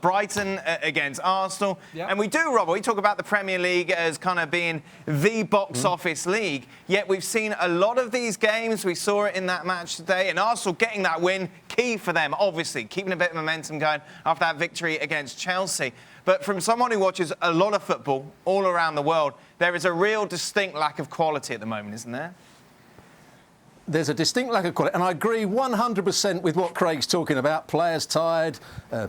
Brighton against Arsenal. Yep. And we do, Rob, we talk about the Premier League as kind of being the box office league, yet we've seen a lot of these games. We saw it in that match today, and Arsenal getting that win, key for them, obviously, keeping a bit of momentum going after that victory against Chelsea. But from someone who watches a lot of football all around the world, there is a real distinct lack of quality at the moment, isn't there? There's a distinct lack of quality, and I agree 100% with what Craig's talking about. Players tired,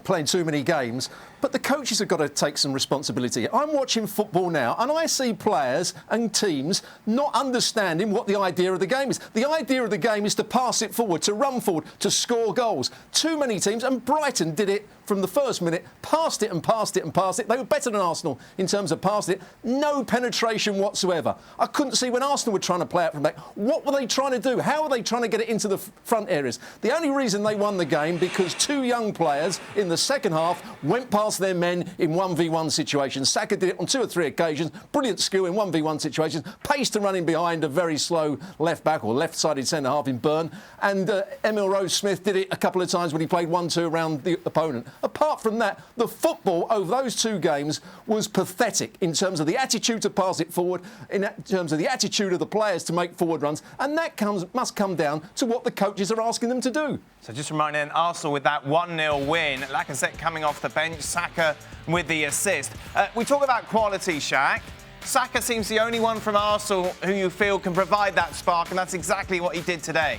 playing too many games. But the coaches have got to take some responsibility. I'm watching football now, and I see players and teams not understanding what the idea of the game is. The idea of the game is to pass it forward, to run forward, to score goals. Too many teams, and Brighton did it from the first minute, passed it and passed it and passed it. They were better than Arsenal in terms of passing it. No penetration whatsoever. I couldn't see when Arsenal were trying to play out from back. What were they trying to do? How were they trying to get it into the front areas? The only reason they won the game because two young players in the second half went past their men in 1v1 situations. Saka did it on 2 or 3 occasions. Brilliant skill in 1v1 situations. Pace to running behind a very slow left-back or left-sided centre-half in Burn. And Emil Rose-Smith did it a couple of times when he played 1-2 around the opponent. Apart from that, the football over those 2 games was pathetic in terms of the attitude to pass it forward, in terms of the attitude of the players to make forward runs. And that must come down to what the coaches are asking them to do. So just reminding Arsenal with that 1-0 win, Lacazette coming off the bench, Saka with the assist. We talk about quality, Shaq. Saka seems the only one from Arsenal who you feel can provide that spark, and that's exactly what he did today.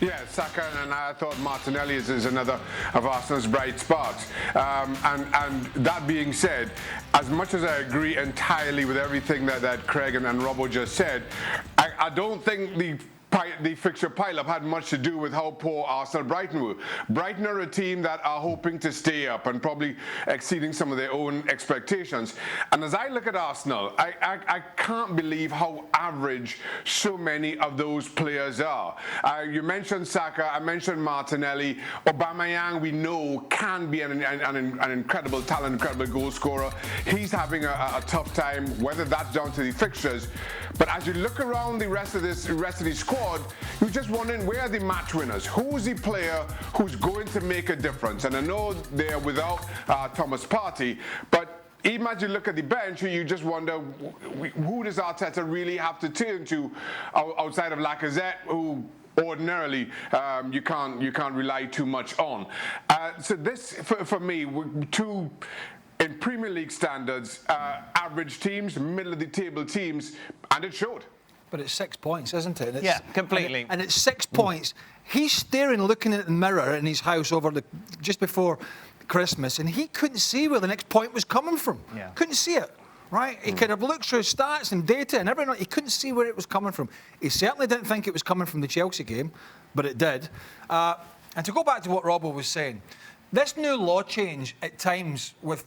Yeah, Saka, and I thought Martinelli is another of Arsenal's bright spots. And that being said, as much as I agree entirely with everything that Craig and Robbo just said, I don't think the fixture pile-up had much to do with how poor Arsenal Brighton were. Brighton are a team that are hoping to stay up and probably exceeding some of their own expectations. And as I look at Arsenal, I can't believe how average so many of those players are. You mentioned Saka, I mentioned Martinelli. Aubameyang, we know, can be an incredible talent, incredible goal scorer. He's having a tough time, whether that's down to the fixtures. But as you look around the rest of the squad, you're just wondering, where are the match winners? Who's the player who's going to make a difference? And I know they're without Thomas Partey, but even as you look at the bench, you just wonder, who does Arteta really have to turn to outside of Lacazette, who ordinarily you can't rely too much on. So this, for me, two, in Premier League standards, average teams, middle of the table teams, and it showed. But it's 6 points, isn't it? Yeah, completely. And it's 6 points. He's staring, looking at the mirror in his house just before Christmas, and he couldn't see where the next point was coming from. Yeah. Couldn't see it, right? He could have looked through stats and data and everything. He couldn't see where it was coming from. He certainly didn't think it was coming from the Chelsea game, but it did. And to go back to what Robbo was saying, this new law change at times with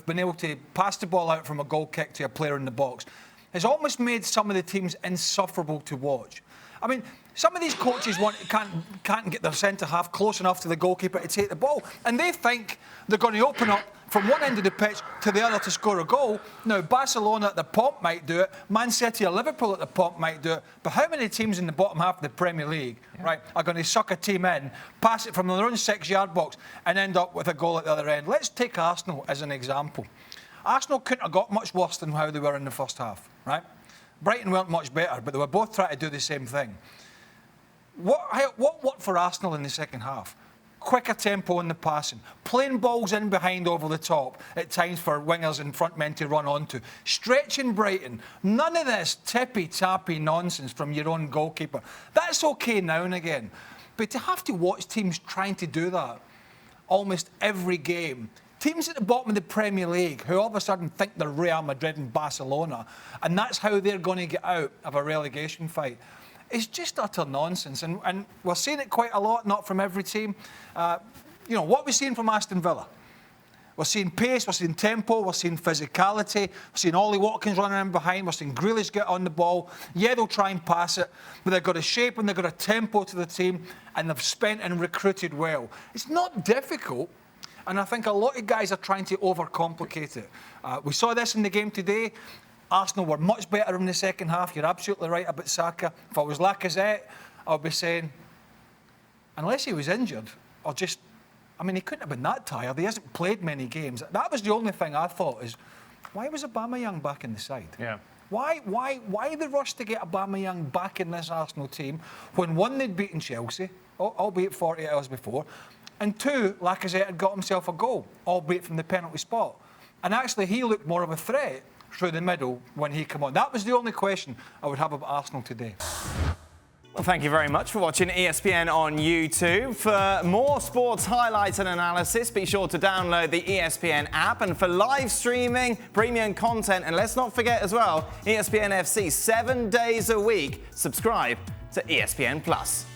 being able to pass the ball out from a goal kick to a player in the box has almost made some of the teams insufferable to watch. I mean, some of these coaches can't get their centre-half close enough to the goalkeeper to take the ball, and they think they're going to open up from one end of the pitch to the other to score a goal. Now, Barcelona at the pop might do it, Man City or Liverpool at the pop might do it, but how many teams in the bottom half of the Premier League, right, are going to suck a team in, pass it from their own 6-yard box and end up with a goal at the other end? Let's take Arsenal as an example. Arsenal couldn't have got much worse than how they were in the first half, right? Brighton weren't much better, but they were both trying to do the same thing. What worked for Arsenal in the second half? Quicker tempo in the passing, playing balls in behind over the top at times for wingers and front men to run onto, stretching Brighton. None of this tippy-tappy nonsense from your own goalkeeper. That's okay now and again, but to have to watch teams trying to do that almost every game, teams at the bottom of the Premier League who all of a sudden think they're Real Madrid and Barcelona, and that's how they're going to get out of a relegation fight. It's just utter nonsense, and we're seeing it quite a lot, not from every team. You know, what we're seeing from Aston Villa. We're seeing pace, we're seeing tempo, we're seeing physicality, we're seeing Ollie Watkins running in behind, we're seeing Grealish get on the ball. Yeah, they'll try and pass it, but they've got a shape and they've got a tempo to the team, and they've spent and recruited well. It's not difficult, and I think a lot of guys are trying to overcomplicate it. We saw this in the game today. Arsenal were much better in the second half. You're absolutely right about Saka. If I was Lacazette, I would be saying, unless he was injured, or just I mean, he couldn't have been that tired. He hasn't played many games. That was the only thing I thought is, why was Aubameyang back in the side? Yeah. Why the rush to get Aubameyang back in this Arsenal team when, one, they'd beaten Chelsea, albeit 48 hours before, and two, Lacazette had got himself a goal, albeit from the penalty spot. And actually, he looked more of a threat through the middle when he came on. That was the only question I would have about Arsenal today. Well, thank you very much for watching ESPN on YouTube. For more sports highlights and analysis, be sure to download the ESPN app. And for live streaming, premium content, and let's not forget as well, ESPN FC 7 days a week. Subscribe to ESPN+.